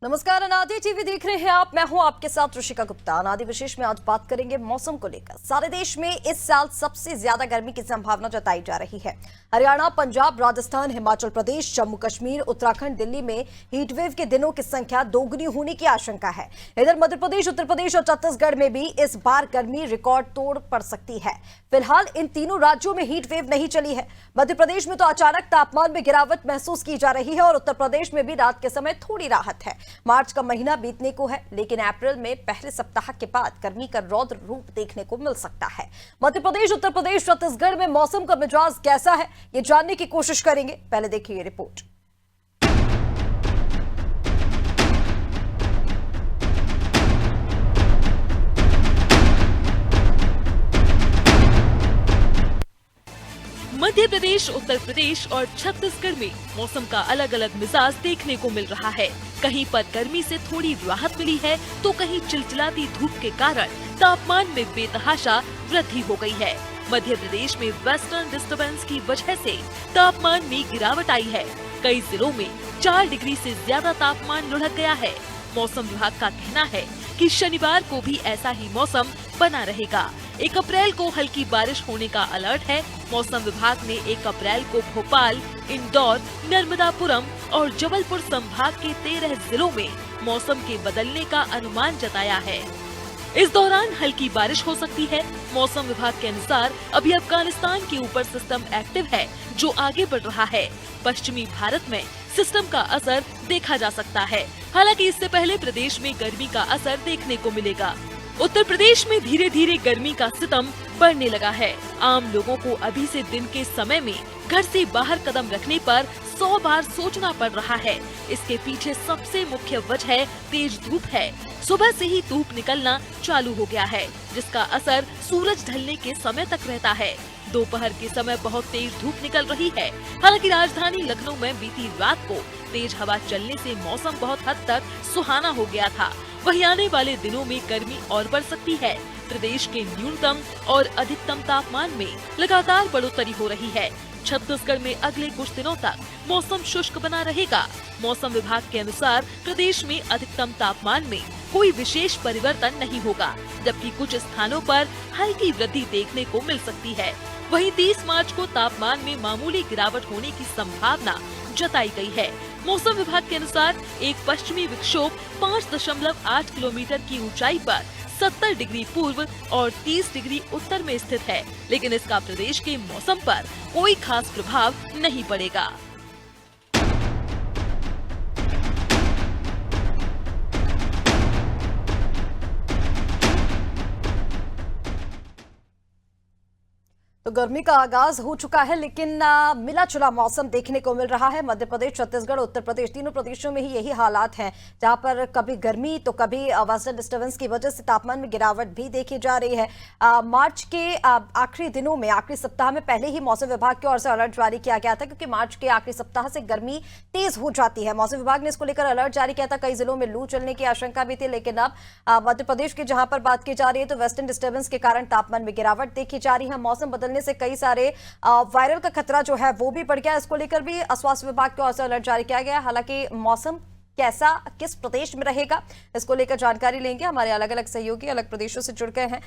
नमस्कार, अनादि टीवी देख रहे हैं आप। मैं हूं आपके साथ ऋषिका गुप्ता। अनादि विशेष में आज बात करेंगे मौसम को लेकर। सारे देश में इस साल सबसे ज्यादा गर्मी की संभावना जताई जा रही है। हरियाणा, पंजाब, राजस्थान, हिमाचल प्रदेश, जम्मू कश्मीर, उत्तराखंड, दिल्ली में हीटवेव के दिनों की संख्या दोगुनी होने की आशंका है। इधर मध्य प्रदेश, उत्तर प्रदेश और छत्तीसगढ़ में भी इस बार गर्मी रिकॉर्ड तोड़ पड़ सकती है। फिलहाल इन तीनों राज्यों में हीटवेव नहीं चली है। मध्य प्रदेश में तो अचानक तापमान में गिरावट महसूस की जा रही है और उत्तर प्रदेश में भी रात के समय थोड़ी राहत है। मार्च का महीना बीतने को है, लेकिन अप्रैल में पहले सप्ताह के बाद गर्मी का रौद्र रूप देखने को मिल सकता है। मध्य प्रदेश, उत्तर प्रदेश, छत्तीसगढ़ में मौसम का मिजाज कैसा है, ये जानने की कोशिश करेंगे। पहले देखिए ये रिपोर्ट। मध्य प्रदेश, उत्तर प्रदेश और छत्तीसगढ़ में मौसम का अलग अलग मिजाज देखने को मिल रहा है। कहीं पर गर्मी से थोड़ी राहत मिली है, तो कहीं चिलचिलाती धूप के कारण तापमान में बेतहाशा वृद्धि हो गई है। मध्य प्रदेश में वेस्टर्न डिस्टर्बेंस की वजह से तापमान में गिरावट आई है। कई जिलों में 4 डिग्री से ज्यादा तापमान लुढ़क गया है। मौसम विभाग का कहना है कि शनिवार को भी ऐसा ही मौसम बना रहेगा। 1 अप्रैल को हल्की बारिश होने का अलर्ट है। मौसम विभाग ने 1 अप्रैल को भोपाल, इंदौर, नर्मदापुरम और जबलपुर संभाग के 13 जिलों में मौसम के बदलने का अनुमान जताया है। इस दौरान हल्की बारिश हो सकती है। मौसम विभाग के अनुसार अभी अफगानिस्तान के ऊपर सिस्टम एक्टिव है, जो आगे बढ़ रहा है। पश्चिमी भारत में सिस्टम का असर देखा जा सकता है। हालांकि इससे पहले प्रदेश में गर्मी का असर देखने को मिलेगा। उत्तर प्रदेश में धीरे धीरे गर्मी का सितम बढ़ने लगा है। आम लोगों को अभी से दिन के समय में घर से बाहर कदम रखने पर 100 बार सोचना पड़ रहा है। इसके पीछे सबसे मुख्य वजह तेज धूप है। सुबह से ही धूप निकलना चालू हो गया है, जिसका असर सूरज ढलने के समय तक रहता है। दोपहर के समय बहुत तेज धूप निकल रही है। हालांकि राजधानी लखनऊ में बीती रात को तेज हवा चलने से मौसम बहुत हद तक सुहाना हो गया था। वहीं आने वाले दिनों में गर्मी और बढ़ सकती है। प्रदेश के न्यूनतम और अधिकतम तापमान में लगातार बढ़ोतरी हो रही है। छत्तीसगढ़ में अगले कुछ दिनों तक मौसम शुष्क बना रहेगा। मौसम विभाग के अनुसार प्रदेश में अधिकतम तापमान में कोई विशेष परिवर्तन नहीं होगा, जबकि कुछ स्थानों पर हल्की वृद्धि देखने को मिल सकती है। वहीं 30 मार्च को तापमान में मामूली गिरावट होने की संभावना जताई गई है। मौसम विभाग के अनुसार एक पश्चिमी विक्षोभ 5.8 किलोमीटर की ऊंचाई पर 70 डिग्री पूर्व और 30 डिग्री उत्तर में स्थित है, लेकिन इसका प्रदेश के मौसम पर कोई खास प्रभाव नहीं पड़ेगा। तो गर्मी का आगाज हो चुका है, लेकिन मिला जुला मौसम देखने को मिल रहा है। मध्य प्रदेश, छत्तीसगढ़, उत्तर प्रदेश, तीनों प्रदेशों में ही यही हालात हैं, जहां पर कभी गर्मी तो कभी वेस्टर्न डिस्टर्बेंस की वजह से तापमान में गिरावट भी देखी जा रही है। मार्च के आखिरी दिनों में, आखिरी सप्ताह में पहले ही मौसम विभाग की ओर से अलर्ट जारी किया गया था, क्योंकि मार्च के आखिरी सप्ताह से गर्मी तेज हो जाती है। मौसम विभाग ने इसको लेकर अलर्ट जारी किया था। कई जिलों में लू चलने की आशंका भी थी, लेकिन अब मध्य प्रदेश की जहां पर बात की जा रही है, तो वेस्टर्न डिस्टर्बेंस के कारण तापमान में गिरावट देखी जा रही है। मौसम बदलने से कई सारे वायरल का खतरा जो है वो भी बढ़ गया। इसको लेकर भी स्वास्थ्य विभाग की ओर से अलर्ट जारी किया गया। हालांकि मौसम कैसा किस प्रदेश में रहेगा, इसको लेकर जानकारी लेंगे। हमारे अलग अलग सहयोगी अलग प्रदेशों से जुड़ गए हैं।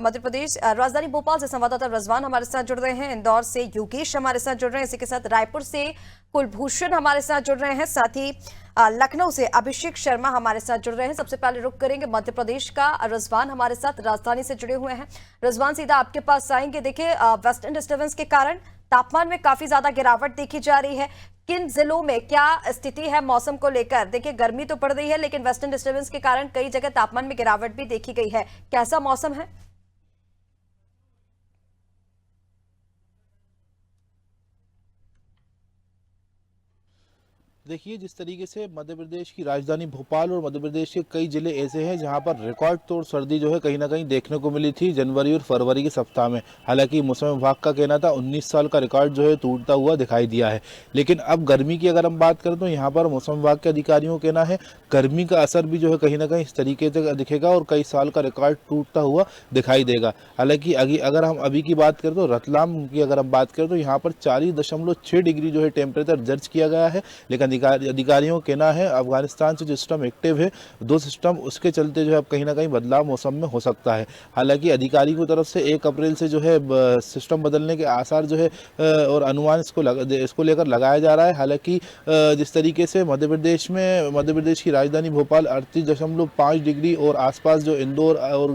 मध्य प्रदेश राजधानी भोपाल से संवाददाता रजवान हमारे साथ जुड़ रहे हैं, इंदौर से योगेश हमारे साथ जुड़ रहे हैं, इसी के साथ रायपुर से कुलभूषण हमारे साथ जुड़ रहे हैं, साथ ही लखनऊ से अभिषेक शर्मा हमारे साथ जुड़ रहे हैं। सबसे पहले रुक करेंगे मध्य प्रदेश का। रजवान हमारे साथ राजधानी से जुड़े हुए हैं। रजवान, सीधा आपके पास आएंगे। देखिए, वेस्टर्न डिस्टर्बेंस के कारण तापमान में काफी ज्यादा गिरावट देखी जा रही है। किन जिलों में क्या स्थिति है मौसम को लेकर? देखिए, गर्मी तो पड़ रही है, लेकिन वेस्टर्न डिस्टर्बेंस के कारण कई जगह तापमान में गिरावट भी देखी गई है। कैसा मौसम है? देखिए, जिस तरीके से मध्य प्रदेश की राजधानी भोपाल और मध्य प्रदेश के कई जिले ऐसे हैं जहां पर रिकॉर्ड तोड़ सर्दी जो है कहीं ना कहीं देखने को मिली थी जनवरी और फरवरी के सप्ताह में। हालांकि मौसम विभाग का कहना था 19 साल का रिकॉर्ड जो है टूटता हुआ दिखाई दिया है। लेकिन अब गर्मी की अगर हम बात करें तो यहाँ पर मौसम विभाग के अधिकारियों का कहना है गर्मी का असर भी जो है कहीं ना कहीं इस तरीके से दिखेगा और कई साल का रिकॉर्ड टूटता हुआ दिखाई देगा। हालांकि अगर हम अभी की बात करें तो रतलाम की अगर हम बात करें तो यहाँ पर 40.6 डिग्री जो है टेम्परेचर दर्ज किया गया है। लेकिन अधिकारियों का कहना है अफगानिस्तान से जो सिस्टम एक्टिव है 2 सिस्टम, उसके चलते जो है अब कहीं ना कहीं बदलाव मौसम में हो सकता है। हालांकि अधिकारी की तरफ से 1 अप्रैल से जो है सिस्टम बदलने के आसार जो है और अनुमान इसको लेकर लगाया जा रहा है। हालांकि जिस तरीके से मध्य प्रदेश की राजधानी भोपाल 38.5 डिग्री और आसपास जो इंदौर और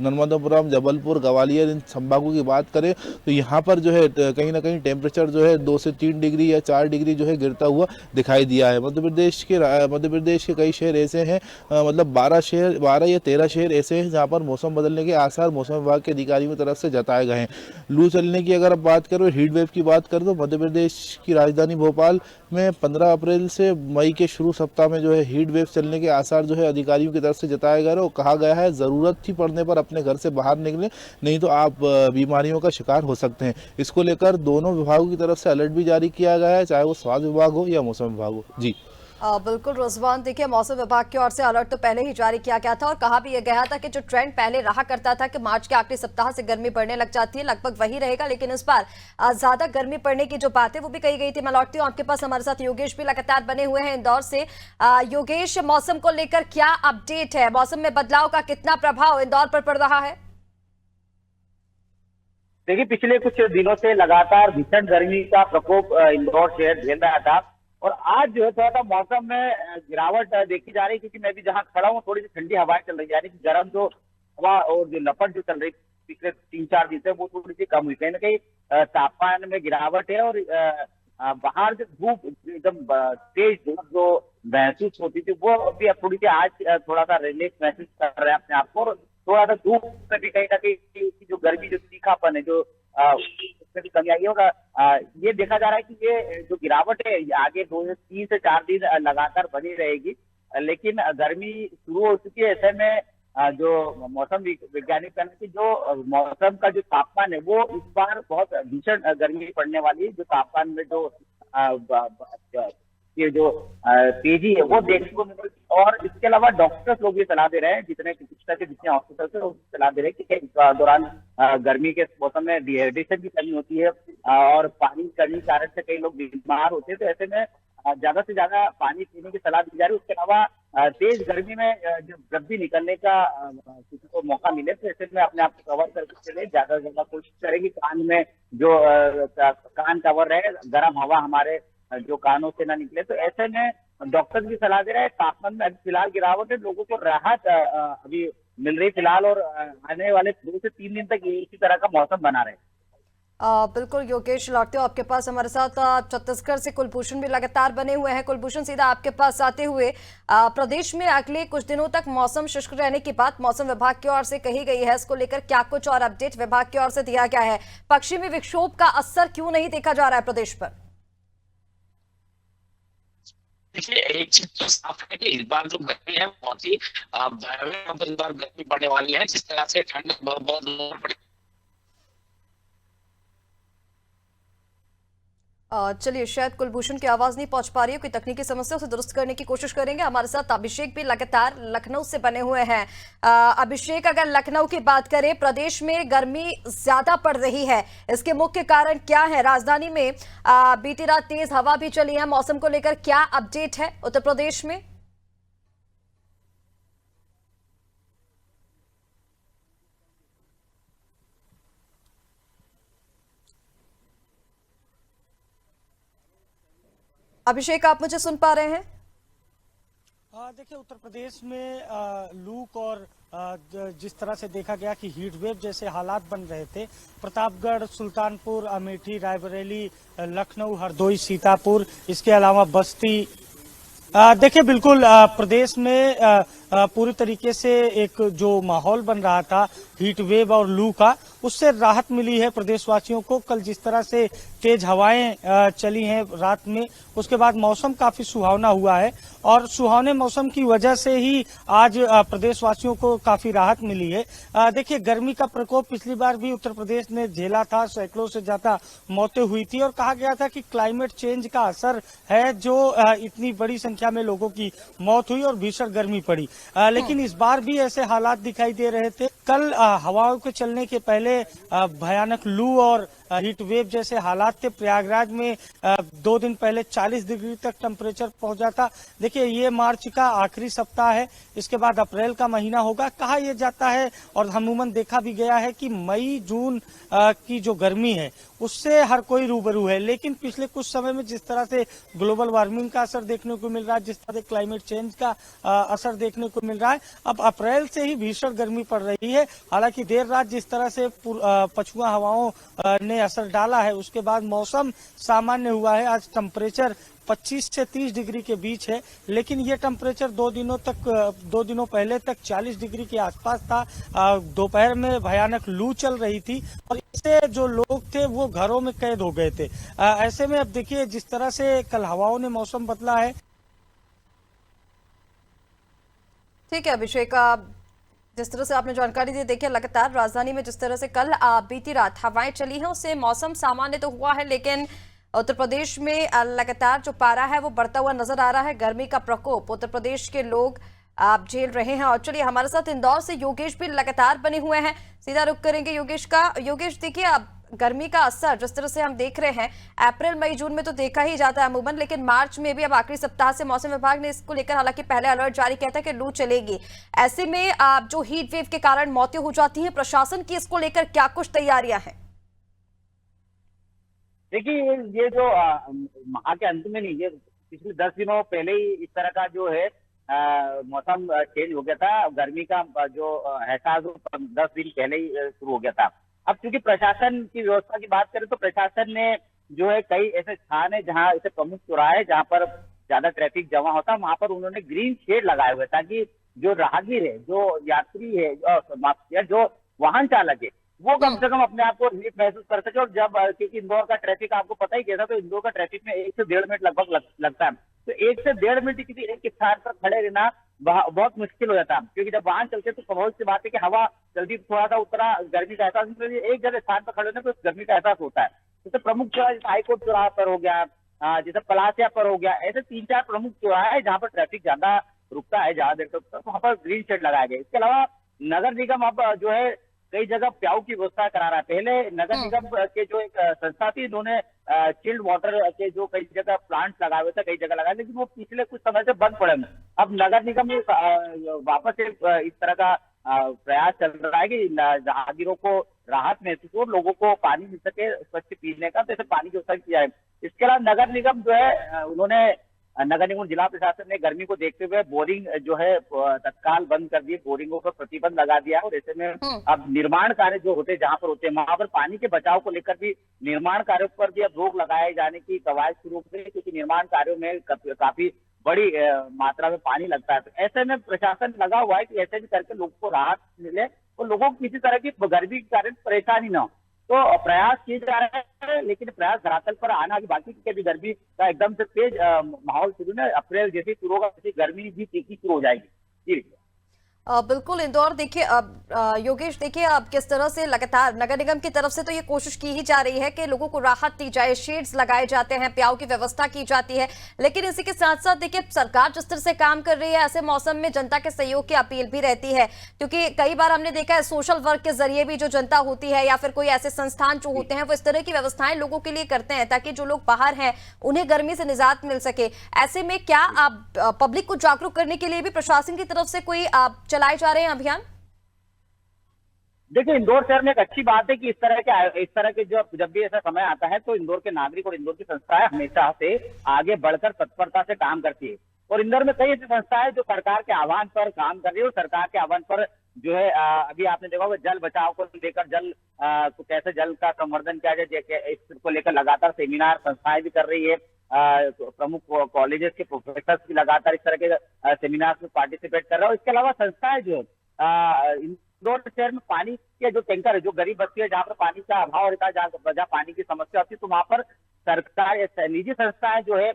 नर्मदापुरम, जबलपुर, ग्वालियर इन संभागों की बात करें तो यहाँ पर जो है कहीं ना कहीं टेम्परेचर जो है 2 से 3 डिग्री या 4 डिग्री जो है गिरता हुआ दिखाई दिया है। मध्य प्रदेश के कई शहर ऐसे हैं, मतलब 12 या 13 शहर ऐसे हैं जहाँ पर मौसम बदलने के आसार मौसम विभाग के अधिकारियों की तरफ से जताए गए हैं। लू चलने की अगर आप बात करो, हीट वेव की बात करें तो मध्य प्रदेश की राजधानी भोपाल में 15 अप्रैल से मई के शुरू सप्ताह में जो है हीट वेव चलने के आसार जो है अधिकारियों की तरफ से जताए गए और कहा गया है ज़रूरत ही पड़ने पर अपने घर से बाहर निकलें, नहीं तो आप बीमारियों का शिकार हो सकते हैं। इसको लेकर दोनों विभागों की तरफ से अलर्ट भी जारी किया गया है, चाहे वो स्वास्थ्य विभाग हो या मौसम विभाग हो। जी बिल्कुल रिजवान, देखिए मौसम विभाग की ओर से अलर्ट तो पहले ही जारी किया गया था और कहा भी यह गया था कि जो ट्रेंड पहले रहा करता था कि मार्च के आखिरी सप्ताह से गर्मी बढ़ने लग जाती है, लगभग वही रहेगा, लेकिन इस बार ज्यादा गर्मी पड़ने की जो बात है वो भी कही गई थी। मैं लौटती हूँ आपके पास, हमारे साथ योगेश भी लगातार बने हुए हैं इंदौर से। योगेश, मौसम को लेकर क्या अपडेट है? मौसम में बदलाव का कितना प्रभाव इंदौर पर पड़ रहा है? देखिए, पिछले कुछ दिनों से लगातार भीषण गर्मी का प्रकोप इंदौर शहर झेल रहा था और आज जो है थोड़ा सा मौसम में गिरावट देखी जा रही है, क्योंकि मैं भी जहां खड़ा हूँ थोड़ी सी ठंडी हवाएं चल रही है, यानी कि गर्म जो हवा और जो लपट जो चल रही पिछले 3-4 दिन से वो थोड़ी सी कम हुई। कहीं ना कहीं तापमान में गिरावट है और बाहर जो धूप एकदम तेज धूप जो महसूस होती थी वो अभी अब थोड़ी सी आज थोड़ा सा रिलैक्स महसूस कर रहे हैं अपने आप को, और थोड़ा सा धूप में भी कहीं ना कहीं जो गर्मी जो तीखापन है जो उसमें भी कमी आई है। और ये देखा जा रहा है कि ये जो गिरावट है आगे 3 से 4 दिन लगातार बनी रहेगी, लेकिन गर्मी शुरू हो चुकी है। ऐसे में जो मौसम वैज्ञानिक कहने की जो मौसम का जो तापमान है वो इस बार बहुत भीषण गर्मी पड़ने वाली है। जो तापमान में जो ये जो तेजी है वो देखने को मिल रही है। और इसके अलावा डॉक्टर्स लोग भी सलाह दे रहे हैं, जितने हॉस्पिटल से सलाह दे रहे हैं कि इस दौरान गर्मी के मौसम में डिहाइड्रेशन की कमी होती है और पानी की कमी के कारण से कई लोग बीमार होते हैं, तो ऐसे में ज्यादा से ज्यादा पानी पीने की सलाह दी जा रही है। उसके अलावा तेज गर्मी में जब भी निकलने का किसी को मौका मिले तो ऐसे में अपने आप को कवर करके चले, ज्यादा से ज्यादा कोशिश करेगी कान में जो कान कवर रहे, गर्म हवा हमारे जो कानों से ना निकले। तो ऐसे में डॉक्टर भी सलाह दे रहे हैं, तापमान में अभी फिलहाल गिरावट है, लोगों को राहत अभी मिल रही फिलहाल, और आने वाले 2 से 3 दिन तक इसी तरह का मौसम बना रहे। बिल्कुल योगेश, लौटते हो आपके पास, हमारे साथ छत्तीसगढ़ से कुलभूषण भी लगातार बने हुए हैं। कुलभूषण, सीधा आपके पास आते हुए, प्रदेश में अगले कुछ दिनों तक मौसम शुष्क रहने की बात मौसम विभाग की ओर से कही गई है, इसको लेकर क्या कुछ और अपडेट विभाग की ओर से दिया गया है? पश्चिमी विक्षोभ का असर क्यों नहीं देखा जा रहा है प्रदेश पर? देखिए, एक चीज तो साफ है कि इस बार जो गर्मी है बहुत ही भयावह इस बार गर्मी पड़ने वाली है, जिस तरह से ठंड बहुत जोर पड़ी। चलिए, शायद कुलभूषण की आवाज नहीं पहुंच पा रही है, कोई तकनीकी समस्या, उसे दुरुस्त करने की कोशिश करेंगे। हमारे साथ अभिषेक भी लगातार लखनऊ से बने हुए हैं। अभिषेक, अगर लखनऊ की बात करें, प्रदेश में गर्मी ज्यादा पड़ रही है, इसके मुख्य कारण क्या है? राजधानी में बीती रात तेज हवा भी चली है, मौसम को लेकर क्या अपडेट है उत्तर प्रदेश में? अभिषेक, आप मुझे सुन पा रहे हैं? देखिए, उत्तर प्रदेश में लू और जिस तरह से देखा गया कि हीट वेव जैसे हालात बन रहे थे, प्रतापगढ़, सुल्तानपुर, अमेठी, रायबरेली, लखनऊ, हरदोई, सीतापुर, इसके अलावा बस्ती, देखिए बिल्कुल प्रदेश में पूरी तरीके से एक जो माहौल बन रहा था हीट वेव और लू का, उससे राहत मिली है प्रदेशवासियों को। कल जिस तरह से तेज हवाएं चली हैं रात में, उसके बाद मौसम काफी सुहावना हुआ है और सुहावने मौसम की वजह से ही आज प्रदेशवासियों को काफी राहत मिली है। देखिए, गर्मी का प्रकोप पिछली बार भी उत्तर प्रदेश ने झेला था, सैकड़ों से ज्यादा मौतें हुई थी और कहा गया था कि क्लाइमेट चेंज का असर है जो इतनी बड़ी संख्या में लोगों की मौत हुई और भीषण गर्मी पड़ी। लेकिन इस बार भी ऐसे हालात दिखाई दे रहे थे। कल हवाओं के चलने के पहले भयानक लू और हीट वेव जैसे हालात थे। प्रयागराज में 2 दिन पहले 40 डिग्री तक टेम्परेचर पहुंचा था। देखिए, ये मार्च का आखिरी सप्ताह है, इसके बाद अप्रैल का महीना होगा। कहा यह जाता है और अमूमन देखा भी गया है कि मई जून की जो गर्मी है उससे हर कोई रूबरू है, लेकिन पिछले कुछ समय में जिस तरह से ग्लोबल वार्मिंग का असर देखने को मिल रहा है, जिस तरह से क्लाइमेट चेंज का असर देखने को मिल रहा है, अब अप्रैल से ही भीषण गर्मी पड़ रही है। हालांकि देर रात जिस तरह से पछुआ हवाओं ने असर डाला है, उसके बाद मौसम सामान्य हुआ है। आज टेम्परेचर 25 से 30 डिग्री के बीच है, लेकिन ये टेम्परेचर 2 दिनों पहले तक 40 डिग्री के आसपास था। दोपहर में भयानक लू चल रही थी और इससे जो लोग थे वो घरों में कैद हो गए थे। ऐसे में अब देखिए, जिस तरह से कल हवाओं ने मौसम बदला है। ठीक है अभिषेक, जिस तरह से आपने जानकारी दी, देखिए लगातार राजधानी में जिस तरह से कल बीती रात हवाएं चली हैं उससे मौसम सामान्य तो हुआ है, लेकिन उत्तर प्रदेश में लगातार जो पारा है वो बढ़ता हुआ नजर आ रहा है। गर्मी का प्रकोप उत्तर प्रदेश के लोग आप झेल रहे हैं। और चलिए, हमारे साथ इंदौर से योगेश भी लगातार बने हुए हैं, सीधा रुख करेंगे योगेश का। योगेश, देखिए अब गर्मी का असर जिस तरह से हम देख रहे हैं, अप्रैल मई जून में तो देखा ही जाता है अमूमन, लेकिन मार्च में भी अब आखिरी सप्ताह से मौसम विभाग ने इसको लेकर हालांकि पहले अलर्ट जारी किया था कि लू चलेगी। ऐसे में आप जो हीट वेव के कारण मौतें हो जाती हैं, प्रशासन की इसको लेकर क्या कुछ तैयारियां हैं? देखिए, ये जो माह के अंत में नहीं, ये पिछले 10 दिनों पहले ही इस तरह का जो है मौसम चेंज हो गया था। गर्मी का जो एहसास 10 दिन पहले ही शुरू हो गया था। अब चूंकि प्रशासन की व्यवस्था की बात करें तो प्रशासन ने जो है कई ऐसे स्थान है जहां ऐसे प्रमुख चौराहे जहां पर ज्यादा ट्रैफिक जमा होता है, वहां पर उन्होंने ग्रीन शेड लगाए हुए ताकि जो राहगीर है, जो यात्री है, जो वाहन चालक है, वो कम से कम अपने आप को रिलीफ महसूस कर सके। और जब क्योंकि इंदौर का ट्रैफिक आपको पता ही कैसा, तो इंदौर का ट्रैफिक में 1 से 1.5 मिनट लगभग लगता है। तो 1 से 1.5 मिनट किसी एक स्थान पर खड़े रहना बहुत मुश्किल हो जाता है, क्योंकि जब वाहन चलते तो बहुत सी बात है कि हवा जल्दी थोड़ा सा उतना गर्मी का एहसास, एक जगह स्थान पर खड़े होने पर गर्मी का एहसास होता है। जैसे प्रमुख चौराहा, जैसे हाईकोर्ट चौराहा पर हो गया, जैसे पलासिया पर हो गया, ऐसे 3-4 प्रमुख चौराहे है जहाँ पर ट्रैफिक ज्यादा रुकता है, ज्यादा देर तक, तो वहाँ पर ग्रीन शेड लगाए गए। इसके अलावा नगर निगम अब जो है कई जगह प्याऊ की व्यवस्था करा रहा है। पहले नगर निगम के जो एक संस्था थी, इन्होंने चिल्ड वाटर के जो कई जगह प्लांट्स लगाए हुए थे, कई जगह लगाए, लेकिन वो पिछले कुछ समय से बंद पड़े। अब नगर निगम वापस से इस तरह का प्रयास चल रहा है कि राहगीरों को राहत महसूस हो, लोगों को पानी मिल सके स्वच्छ पीने का, तो ऐसे पानी की व्यवस्था की जाए। इसके अलावा नगर निगम जो है, उन्होंने नगर निगम जिला प्रशासन ने गर्मी को देखते हुए बोरिंग जो है तत्काल बंद कर दिए, बोरिंगों पर प्रतिबंध लगा दिया। और ऐसे में अब निर्माण कार्य जो होते जहां पर होते हैं, वहां पर पानी के बचाव को लेकर भी निर्माण कार्यों पर भी अब रोक लगाए जाने की कवायद शुरू हो गई, क्योंकि निर्माण कार्यों में काफी बड़ी मात्रा में पानी लगता है। तो ऐसे में प्रशासन लगा हुआ है कि ऐसे भी करके लोगों को राहत मिले और लोगों को किसी तरह की गर्मी के कारण परेशानी न हो। तो प्रयास किए जा रहे हैं, लेकिन प्रयास धरातल पर आना अभी बाकी, क्योंकि अभी गर्मी का एकदम से तेज माहौल शुरू है। अप्रैल जैसे शुरू होगा वैसे गर्मी भी तीखी शुरू हो जाएगी। जी बिल्कुल इंदौर, देखिए अब योगेश, देखिए अब किस तरह से लगातार नगर निगम की तरफ से तो ये कोशिश की ही जा रही है कि लोगों को राहत दी जाए, शेड्स लगाए जाते हैं, प्याऊ की व्यवस्था की जाती है, लेकिन इसी के साथ साथ देखिए सरकार जिस तरह से काम कर रही है, ऐसे मौसम में जनता के सहयोग की अपील भी रहती है, क्योंकि कई बार हमने देखा है सोशल वर्क के जरिए भी जो जनता होती है या फिर कोई ऐसे संस्थान जो होते हैं वो इस तरह की व्यवस्थाएं लोगों के लिए करते हैं ताकि जो लोग बाहर हैं उन्हें गर्मी से निजात मिल सके। ऐसे में क्या आप पब्लिक को जागरूक करने के लिए भी प्रशासन की तरफ से कोई आप चलाए जा रहे हैं अभियान? देखिए, इंदौर शहर में एक अच्छी बात है कि इस तरह के जब भी ऐसा समय आता है तो इंदौर के नागरिक और इंदौर की संस्थाएं हमेशा से आगे बढ़कर तत्परता से काम करती है। और इंदौर में कई ऐसी संस्थाएं जो सरकार के आह्वान पर काम कर रही है, और सरकार के आह्वान पर जो है अभी आपने देखा होगा जल बचाव को लेकर, कैसे जल का संवर्धन किया जाए, इसको लेकर लगातार सेमिनार संस्थाएं भी कर रही है। प्रमुख कॉलेजेस के प्रोफेसर भी लगातार इस तरह के सेमिनार में पार्टिसिपेट कर रहे हैं। इसके अलावा संस्थाएं जो इंदौर शहर में पानी के जो टैंकर है, जो गरीब बस्ती है जहाँ पर पानी का अभाव रहता है, जहाँ पानी की समस्या होती है, तो वहाँ पर सरकार, निजी संस्थाएं जो है,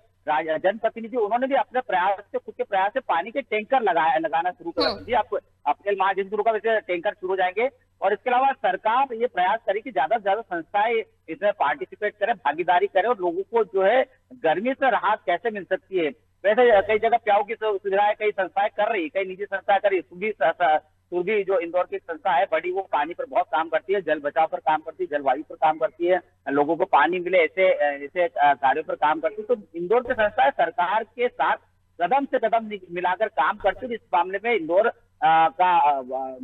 जनप्रतिनिधि, उन्होंने भी अपने प्रयास से, खुद के प्रयास से पानी के टैंकर लगाना शुरू कर दिए। आप अप्रैल माह जैसे शुरू का वैसे टैंकर शुरू हो जाएंगे। और इसके अलावा सरकार ये प्रयास करे कि ज्यादा से ज्यादा संस्थाएं इसमें पार्टिसिपेट करें, भागीदारी करें, और लोगों को जो है गर्मी से राहत कैसे मिल सकती है। वैसे कई जगह प्याऊ की सुविधाएं कई संस्थाएं कर रही है, कई निजी संस्थाएं कर रही है, सुरभि जो इंदौर की एक संस्था है बड़ी, वो पानी पर बहुत काम करती है, जल बचाव पर काम करती है, जलवायु पर काम करती है, लोगों को पानी मिले ऐसे ऐसे कार्यों पर काम करती है। तो इंदौर की संस्था है सरकार के साथ कदम से कदम मिलाकर काम करती है। इस मामले में इंदौर का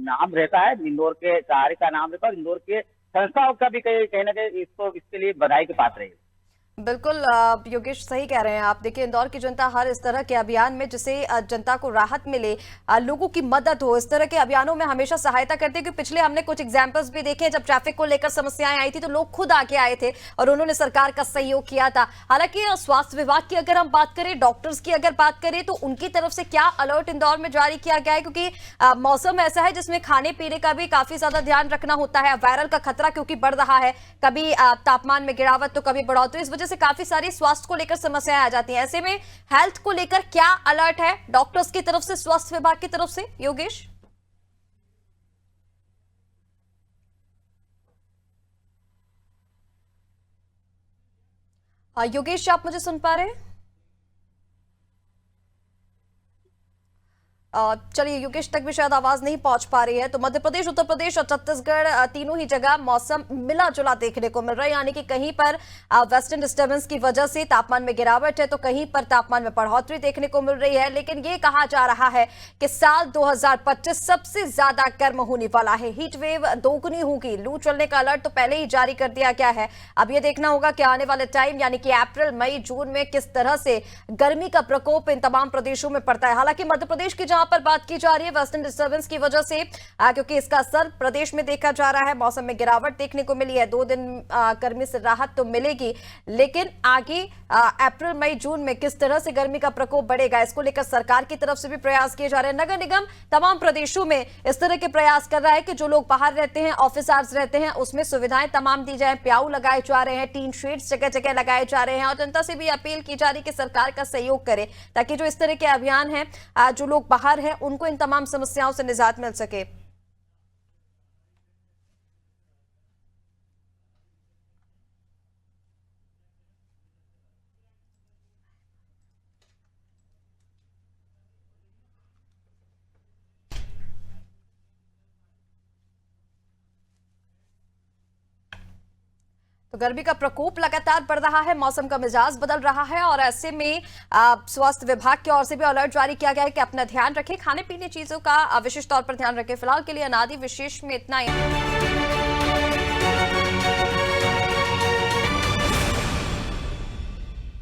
नाम रहता है, इंदौर के कार्य का नाम रहता है, और इंदौर के संस्थाओं का भी कहीं ना कहीं इसके लिए बधाई के पात्र है। बिल्कुल योगेश सही कह रहे हैं आप। देखिए इंदौर की जनता हर इस तरह के अभियान में जिसे जनता को राहत मिले, लोगों की मदद हो, इस तरह के अभियानों में हमेशा सहायता करते हैं। कि पिछले हमने कुछ एग्जांपल्स भी देखे, जब ट्रैफिक को लेकर समस्याएं आई थी तो लोग खुद आके आए थे और उन्होंने सरकार का सहयोग किया था। हालांकि स्वास्थ्य विभाग की अगर हम बात करें, डॉक्टर्स की अगर बात करें, तो उनकी तरफ से क्या अलर्ट इंदौर में जारी किया गया है? क्योंकि मौसम ऐसा है जिसमें खाने पीने का भी काफी ज्यादा ध्यान रखना होता है। वायरल का खतरा क्योंकि बढ़ रहा है, कभी तापमान में गिरावट तो कभी बढ़ोतरी, इस वजह से काफी सारी स्वास्थ्य को लेकर समस्याएं आ जाती हैं। ऐसे में हेल्थ को लेकर क्या अलर्ट है डॉक्टर्स की तरफ से, स्वास्थ्य विभाग की तरफ से, योगेश? योगेश आप मुझे सुन पा रहे हैं? चलिए योगेश तक भी शायद आवाज नहीं पहुंच पा रही है। तो मध्य प्रदेश, उत्तर प्रदेश और छत्तीसगढ़ तीनों ही जगह मौसम मिला जुला देखने को मिल रहा है। यानी कि कहीं पर वेस्टर्न डिस्टर्बेंस की वजह से तापमान में गिरावट है, तो कहीं पर तापमान में बढ़ोतरी देखने को मिल रही है। लेकिन ये कहा जा रहा है कि साल 2025 सबसे ज्यादा गर्म होने वाला है, हीट वेव दोगुनी होगी। लू चलने का अलर्ट तो पहले ही जारी कर दिया गया है। अब ये देखना होगा कि आने वाले टाइम यानी कि अप्रैल, मई, जून में किस तरह से गर्मी का प्रकोप इन तमाम प्रदेशों में पड़ता है। हालांकि मध्य प्रदेश की जहां पर बात की जा रही है वेस्टर्न डिस्टर्बेंस की वजह से, क्योंकि इसका असर प्रदेश में देखा जा रहा है, मौसम में गिरावट देखने को मिली है। 2 दिन गर्मी से राहत तो मिलेगी, लेकिन आगे अप्रैल, मई, जून में किस तरह से गर्मी का प्रकोप बढ़ेगा, इसको लेकर सरकार की तरफ से भी प्रयास किए जा रहे हैं। नगर निगम तमाम प्रदेशों में इस तरह के प्रयास कर रहा है कि जो लोग बाहर रहते हैं, ऑफिस आवर्स रहते हैं, उसमें सुविधाएं तमाम दी जाए। प्याऊ लगाए जा रहे हैं, टीन शेड्स जगह जगह लगाए जा रहे हैं, और जनता से भी अपील की जा रही है कि सरकार का सहयोग करे, ताकि जो इस तरह के अभियान हैं, जो लोग बाहर हैं, उनको इन तमाम समस्याओं से निजात मिल सके। तो गर्मी का प्रकोप लगातार बढ़ रहा है, मौसम का मिजाज बदल रहा है, और ऐसे में स्वास्थ्य विभाग की ओर से भी अलर्ट जारी किया गया है कि अपना ध्यान रखें, खाने पीने चीजों का विशेष तौर पर ध्यान रखें। फिलहाल के लिए अनादि विशेष में इतना ही।